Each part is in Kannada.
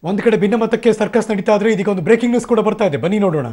ಒಂದು ಕಡೆ ಭಿನ್ನಮತಕ್ಕೆ ಸರ್ಕಸ್ ನಡೀತಾ ಇದ್ರೆ ಇದೀಗ ಒಂದು ಬ್ರೇಕಿಂಗ್ ನ್ಯೂಸ್ ಕೂಡ ಬರ್ತಾ ಇದೆ, ಬನ್ನಿ ನೋಡೋಣ.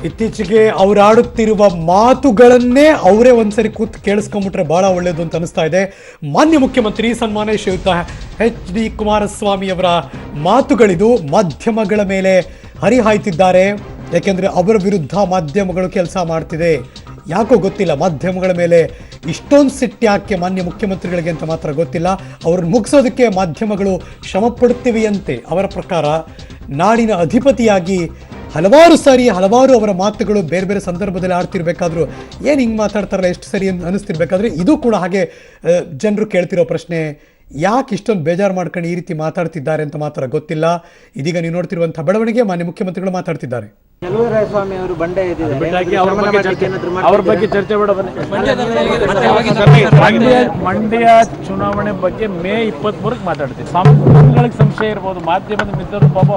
ಇತ್ತೀಚೆಗೆ ಅವರಾಡುತ್ತಿರುವ ಮಾತುಗಳನ್ನೇ ಅವರೇ ಒಂದ್ಸರಿ ಕೂತು ಕೇಳಿಸ್ಕೊಂಡ್ಬಿಟ್ರೆ ಬಹಳ ಒಳ್ಳೇದು ಅಂತ ಅನಿಸ್ತಾ ಇದೆ. ಮಾನ್ಯ ಮುಖ್ಯಮಂತ್ರಿ ಸನ್ಮಾನ್ಯ ಶ್ರೀಯುತ HD ಕುಮಾರಸ್ವಾಮಿ ಅವರ ಮಾತುಗಳಿದು ಮಾಧ್ಯಮಗಳ ಮೇಲೆ ಹರಿಹಾಯ್ತಿದ್ದಾರೆ. ಯಾಕೆಂದ್ರೆ ಅವರ ವಿರುದ್ಧ ಮಾಧ್ಯಮಗಳು ಕೆಲಸ ಮಾಡ್ತಿದೆ. ಯಾಕೋ ಗೊತ್ತಿಲ್ಲ, ಮಾಧ್ಯಮಗಳ ಮೇಲೆ ಇಷ್ಟೊಂದು ಸಿಟ್ಟು ಯಾಕೆ ಮಾನ್ಯ ಮುಖ್ಯಮಂತ್ರಿಗಳಿಗೆ ಅಂತ ಮಾತ್ರ ಗೊತ್ತಿಲ್ಲ. ಅವ್ರನ್ನ ಮುಗಿಸೋದಕ್ಕೆ ಮಾಧ್ಯಮಗಳು ಶ್ರಮ ಪಡುತ್ತಿವೆಯಂತೆ. ಅವರ ಪ್ರಕಾರ ನಾಡಿನ ಅಧಿಪತಿಯಾಗಿ ಹಲವಾರು ಸಾರಿ ಹಲವಾರು ಅವರ ಮಾತುಗಳು ಬೇರೆ ಬೇರೆ ಸಂದರ್ಭದಲ್ಲಿ ಆಡ್ತಿರ್ಬೇಕಾದ್ರು ಏನು ಹಿಂಗೆ ಮಾತಾಡ್ತಾರಲ್ಲ ಎಷ್ಟು ಸರಿ ಅಂತ ಅನಿಸ್ತಿರ್ಬೇಕಾದ್ರೆ ಇದು ಕೂಡ ಹಾಗೆ ಜನರು ಕೇಳ್ತಿರೋ ಪ್ರಶ್ನೆ, ಯಾಕೆ ಇಷ್ಟೊಂದು ಬೇಜಾರು ಮಾಡ್ಕೊಂಡು ಈ ರೀತಿ ಮಾತಾಡ್ತಿದ್ದಾರೆ ಅಂತ ಮಾತ್ರ ಗೊತ್ತಿಲ್ಲ. ಇದೀಗ ನೀವು ನೋಡ್ತಿರುವಂತಹ ಬೆಳವಣಿಗೆ ಮಾನ್ಯ ಮುಖ್ಯಮಂತ್ರಿಗಳು ಮಾತಾಡ್ತಿದ್ದಾರೆ. ಸ್ವಾಮಿ ಅವರು ಬಂಡೆ ಅವ್ರ ಬಗ್ಗೆ ಚರ್ಚೆ ಮಂಡ್ಯ ಚುನಾವಣೆ ಬಗ್ಗೆ ಮೇ 23ಕ್ಕೆ ಮಾತಾಡ್ತೀವಿ. ಸಂಸ್ಥೆಗಳಿಗೆ ಸಂಶಯ ಇರ್ಬೋದು, ಮಾಧ್ಯಮದ ಮಿತ್ರರು ಪಾಪ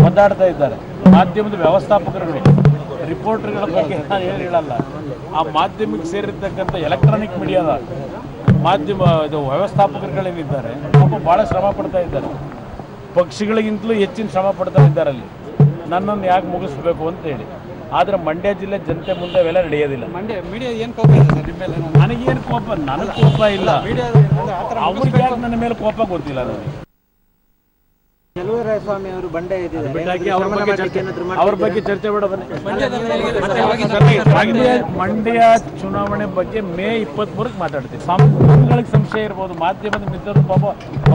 ಒದ್ದಾಡ್ತಾ ಇದ್ದಾರೆ. ಮಾಧ್ಯಮದ ವ್ಯವಸ್ಥಾಪಕರುಗಳು ರಿಪೋರ್ಟರ್ಗಳ ಬಗ್ಗೆ ನಾನು ಹೇಳಲ್ಲ. ಆ ಮಾಧ್ಯಮಕ್ಕೆ ಸೇರಿರ್ತಕ್ಕಂಥ ಎಲೆಕ್ಟ್ರಾನಿಕ್ ಮೀಡಿಯಾದ ಮಾಧ್ಯಮ ಇದು ವ್ಯವಸ್ಥಾಪಕರುಗಳೇನಿದ್ದಾರೆ ಪಾಪ ಭಾಳ ಶ್ರಮ ಪಡ್ತಾ ಇದ್ದಾರೆ. ಪಕ್ಷಿಗಳಿಗಿಂತಲೂ ಹೆಚ್ಚಿನ ಶ್ರಮ ಪಡ್ತಾ ಇದ್ದಾರೆ ಅಲ್ಲಿ ನನ್ನನ್ನು ಯಾಕೆ ಮುಗಿಸ್ಬೇಕು ಅಂತ ಹೇಳಿ. ಆದರೆ ಮಂಡ್ಯ ಜಿಲ್ಲೆ ಜನತೆ ಮುಂದೆ ಅವೆಲ್ಲ ನಡೆಯೋದಿಲ್ಲ. ನನಗೇನು ಕೋಪ, ನನಗೆ ಕೋಪ ಇಲ್ಲ, ಅವ್ರಿಗೆ ಯಾಕೆ ನನ್ನ ಮೇಲೆ ಕೋಪ ಗೊತ್ತಿಲ್ಲ. ನನಗೆ ಸ್ವಾಮಿ ಅವರು ಬಂಡೆ ಅವ್ರ ಬಗ್ಗೆ ಚರ್ಚೆ ಮಂಡ್ಯ ಚುನಾವಣೆ ಬಗ್ಗೆ ಮೇ 23ಕ್ಕೆ ಮಾತಾಡ್ತೀವಿ. ಸಂಸ್ಥೆಗಳಿಗೆ ಸಂಶಯ ಇರ್ಬೋದು, ಮಾಧ್ಯಮದ ಮಿತ್ರರು ಪಾಪ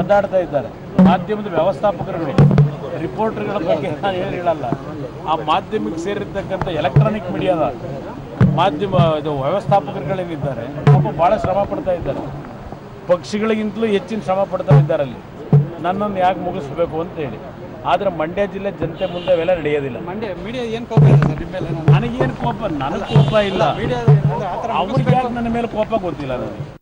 ಒದ್ದಾಡ್ತಾ ಇದ್ದಾರೆ. ಮಾಧ್ಯಮದ ವ್ಯವಸ್ಥಾಪಕರುಗಳು ರಿಪೋರ್ಟರ್ಗಳ ಬಗ್ಗೆ ನಾನು ಹೇಳಲ್ಲ. ಆ ಮಾಧ್ಯಮಕ್ಕೆ ಸೇರಿರ್ತಕ್ಕಂಥ ಎಲೆಕ್ಟ್ರಾನಿಕ್ ಮೀಡಿಯಾದ ಮಾಧ್ಯಮ ಇದು ವ್ಯವಸ್ಥಾಪಕರುಗಳೇನಿದ್ದಾರೆ ಪಾಪ ಭಾಳ ಶ್ರಮ ಪಡ್ತಾ ಇದ್ದಾರೆ. ಪಕ್ಷಿಗಳಿಗಿಂತಲೂ ಹೆಚ್ಚಿನ ಶ್ರಮ ಪಡ್ತಾ ಇದ್ದಾರೆ ಅಲ್ಲಿ ನನ್ನನ್ನು ಯಾಕೆ ಮುಗಿಸ್ಬೇಕು ಅಂತ ಹೇಳಿ. ಆದರೆ ಮಂಡ್ಯ ಜಿಲ್ಲೆ ಜನತೆ ಮುಂದೆ ಅವೆಲ್ಲ ನಡೆಯೋದಿಲ್ಲ. ನನಗೇನು ಕೋಪ, ನನಗೆ ಕೋಪ ಇಲ್ಲ, ಅವ್ರಿಗೆ ಯಾಕೆ ನನ್ನ ಮೇಲೆ ಕೋಪ ಗೊತ್ತಿಲ್ಲ. ನನಗೆ